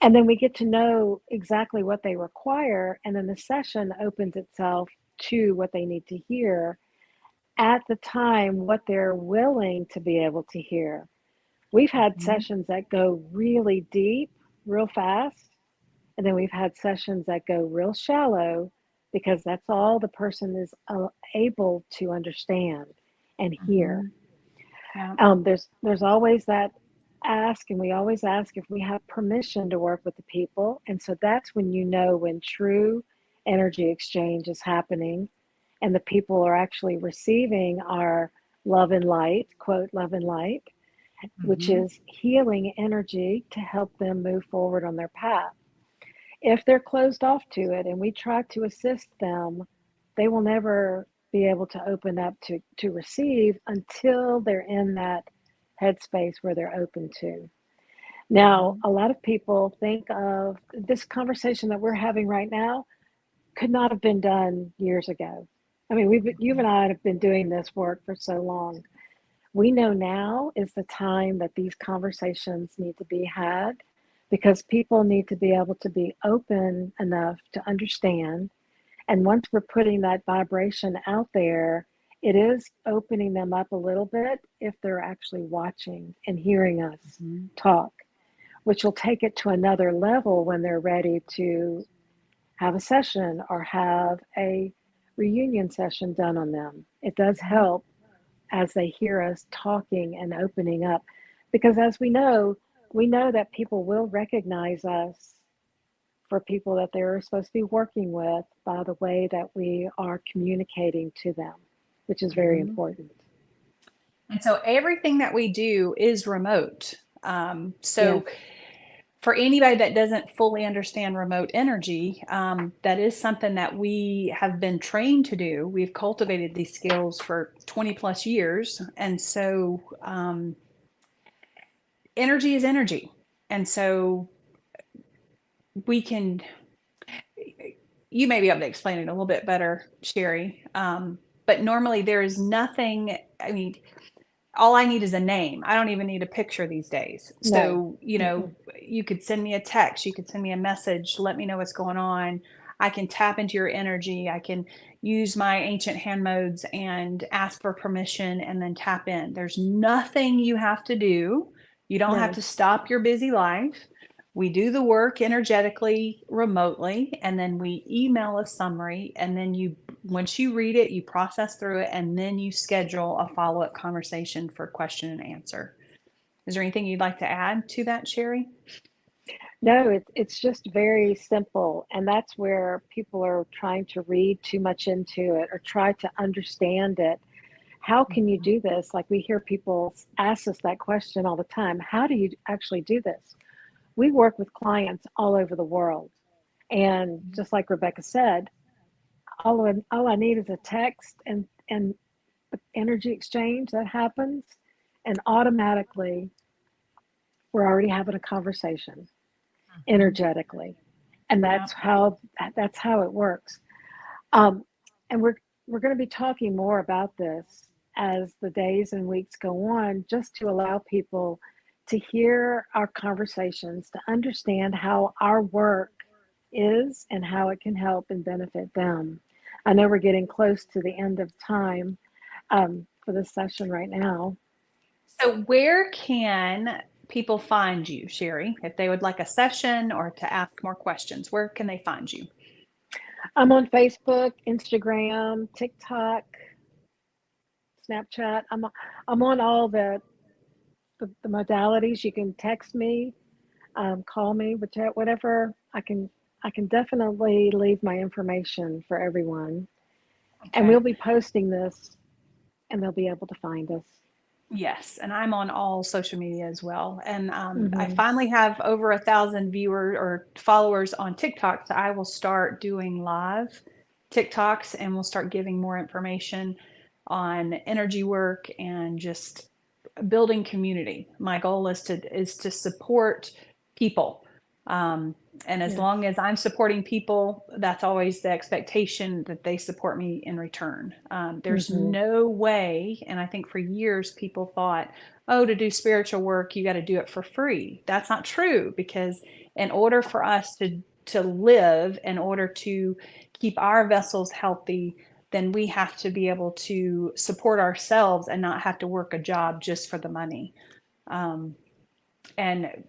And then we get to know exactly what they require. And then the session opens itself to what they need to hear at the time, what they're willing to be able to hear. We've had Mm-hmm. sessions that go really deep, real fast, and then we've had sessions that go real shallow, because that's all the person is able to understand and Mm-hmm. hear. Yeah. There's always that ask, and we always ask if we have permission to work with the people. And so that's when when true energy exchange is happening and the people are actually receiving our love and light, quote, love and light, which Mm-hmm. is healing energy to help them move forward on their path. If they're closed off to it and we try to assist them, they will never be able to open up to receive until they're in that headspace where they're open to. Now, Mm-hmm. a lot of people think of this conversation that we're having right now could not have been done years ago. I mean, you and I have been doing this work for so long. We know now is the time that these conversations need to be had, because people need to be able to be open enough to understand. And once we're putting that vibration out there, it is opening them up a little bit if they're actually watching and hearing us Mm-hmm. talk, which will take it to another level when they're ready to have a session or have a reunion session done on them. It does Mm-hmm. help as they hear us talking and opening up. Because as we know that people will recognize us for people that they're supposed to be working with by the way that we are communicating to them, which is very Mm-hmm. important. And so everything that we do is remote. So Yes. for anybody that doesn't fully understand remote energy, that is something that we have been trained to do. We've cultivated these skills for 20 plus years. And so energy is energy. And so we can, you may be able to explain it a little bit better, Sherry. But normally there is nothing, I mean, all I need is a name. I don't even need a picture these days. No. So, Mm-mm. you could send me a text, you could send me a message, let me know what's going on. I can tap into your energy. I can use my ancient hand modes and ask for permission and then tap in. There's nothing you have to do. You don't have No. to stop your busy life. We do the work energetically remotely, and then we email a summary, and then once you read it, you process through it, and then you schedule a follow-up conversation for question and answer. Is there anything you'd like to add to that, Sherry? No, it's just very simple. And that's where people are trying to read too much into it or try to understand it. How can you do this? Like we hear people ask us that question all the time. How do you actually do this? We work with clients all over the world. And just like Rebecca said, all I need is a text and energy exchange that happens, and automatically we're already having a conversation energetically, and Yeah. that's how it works. Um, and we're going to be talking more about this as the days and weeks go on, just to allow people to hear our conversations, to understand how our work is and how it can help and benefit them. I know we're getting close to the end of time for this session right now. So where can people find you, Sherry, if they would like a session or to ask more questions? Where can they find you? I'm on Facebook, Instagram, TikTok, Snapchat. I'm on all the modalities. You can text me, call me, whatever. I can definitely leave my information for everyone, and Okay. we'll be posting this, and they'll be able to find us. Yes, and I'm on all social media as well. And I Hmm. finally have over 1,000 viewers or followers on TikTok, so I will start doing live TikToks and we'll start giving more information on energy work and just building community. My goal is to support people. Um, and as Yes. long as I'm supporting people, that's always the expectation that they support me in return. There's Hmm. no way, and I think for years people thought, oh, to do spiritual work, you got to do it for free. That's not true, because in order for us to live, in order to keep our vessels healthy, then we have to be able to support ourselves and not have to work a job just for the money. Um, and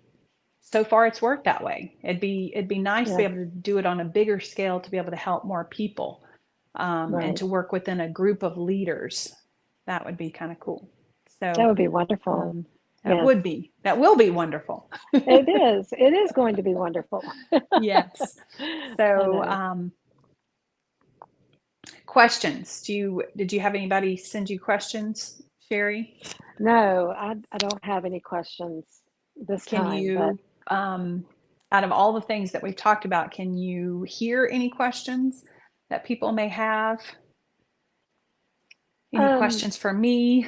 so far, it's worked that way. It'd be nice to be Yes. able to do it on a bigger scale, to be able to help more people, and Right. to work within a group of leaders. That would be kind of cool. That So would be wonderful. um, Yes. that will be wonderful. It is. It is going to be wonderful. Yes. I So know. questions? Did you have anybody send you questions, Sherry? No, I don't have any questions this Can time, but you, um, out of all the things that we've talked about, can you hear any questions that people may have? Any um, questions for me?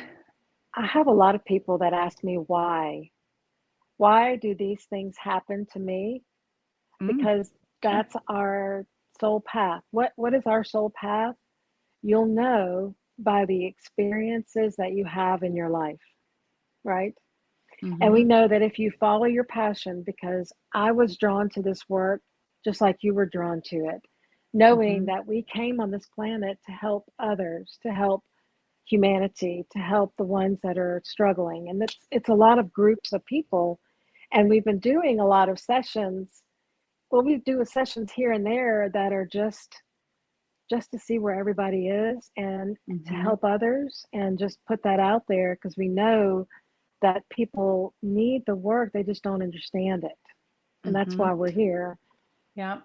I have a lot of people that ask me why. Why do these things happen to me? Mm, Because okay. that's our soul path. What is our soul path? You'll know by the experiences that you have in your life, right? And we Mm-hmm. know that if you follow your passion, because I was drawn to this work just like you were drawn to it, knowing Mm-hmm. that we came on this planet to help others, to help humanity, to help the ones that are struggling. And it's a lot of groups of people. And we've been doing a lot of sessions. Well, we do sessions here and there that are just to see where everybody is and to Mm-hmm. help others and just put that out there because we know that people need the work, they just don't understand it. And that's Mm-hmm. why we're here. Yeah.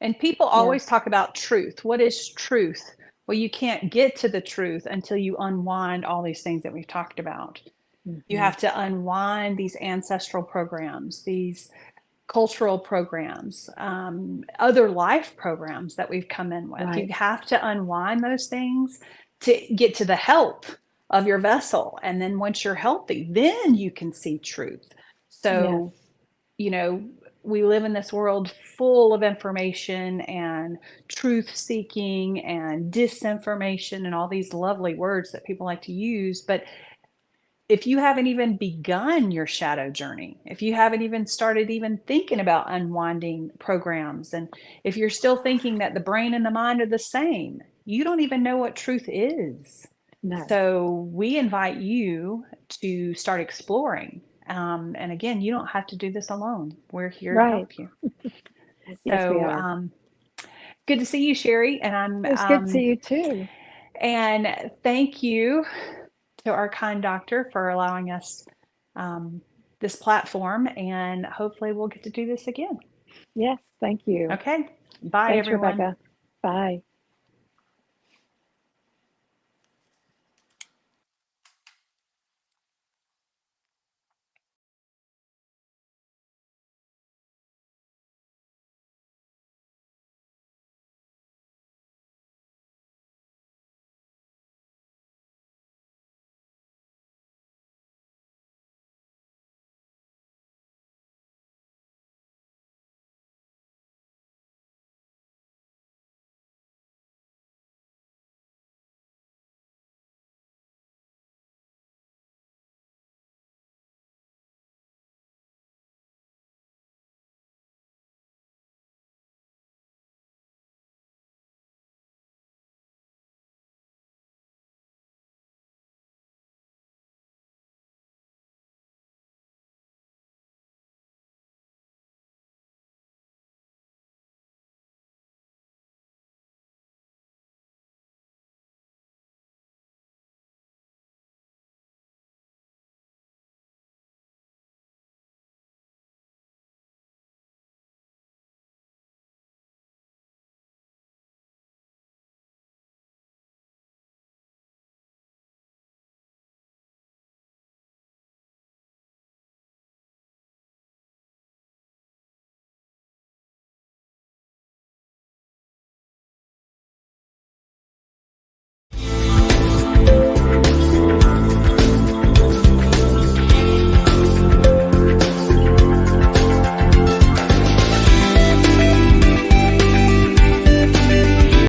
And people Yeah. always talk about truth. What is truth? Well, you can't get to the truth until you unwind all these things that we've talked about. You Hmm. have to unwind these ancestral programs, these cultural programs, other life programs that we've come in with. You Right. have to unwind those things to get to the health of your vessel. And then once you're healthy, then you can see truth. Yes. So, you know, we live in this world full of information and truth seeking and disinformation and all these lovely words that people like to use. But if you haven't even begun your shadow journey, if you haven't even started even thinking about unwinding programs, and if you're still thinking that the brain and the mind are the same, you don't even know what truth is. No. So we invite you to start exploring. And again, you don't have to do this alone. We're here to Right. help you. Yes, we So are. good to see you, Sherry. It was good to see you too. And thank you to our kind doctor for allowing us um, this platform. And hopefully, we'll get to do this again. Yes, thank you. Okay. Bye, Thanks, everyone. Rebecca. Bye.